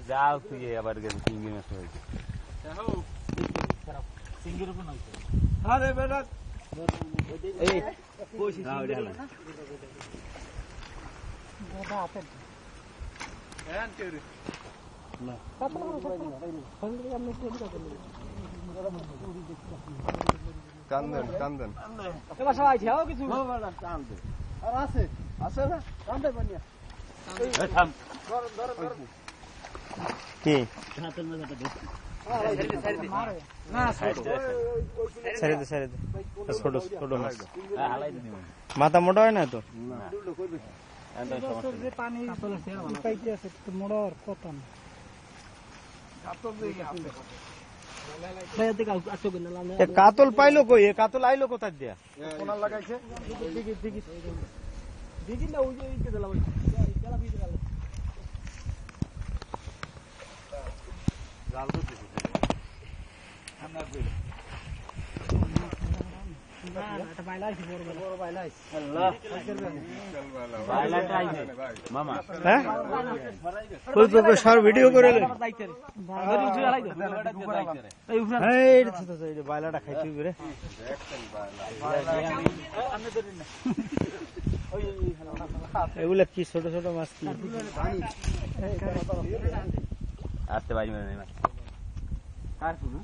যাও তুই আবার গেছে চিংড়ি মাছ হয়েছে চিংড়ির উপর নাও আরে বেটা এই কইছি চিংড়ি না বাবা আপেল হ্যাঁ কেরে না কান্দন কান্দন এবার সবাই যাও কিছু কান্দন আর আছে আছে না কান্দে বানিয়া এই থাম ধর ধর কি হাতের মধ্যে দে না ছেড়ে দে ছোট ছোট মাছ হালাই দিবি মাথা মোটা হয় না তো না করবে এন্ড সমস্যা যে পানি পাইতে আছে তো মোড়র কত না কাতল পাইলো কই কাতল আইলো কোথা দিয়া কোনা লাগাইছে দিগি দিগি দিগি না ওই যে দিলা ওই কেলা বিদ গেল জাল তো দিছি আমরা কই না এটা বাইলাইছি বড় বাইলাইছি আল্লাহ বাইলাটা আইছে মামা হ্যাঁ কই কই সর ভিডিও করে লে ধরি উঠে আলাই দে এই উঠে এই এটা বাইলাটা খাইছি রে আমি ধরি না ওই এগুলা কি ছোট ছোট মাছ কি আসতে বাইরে না আর শুনো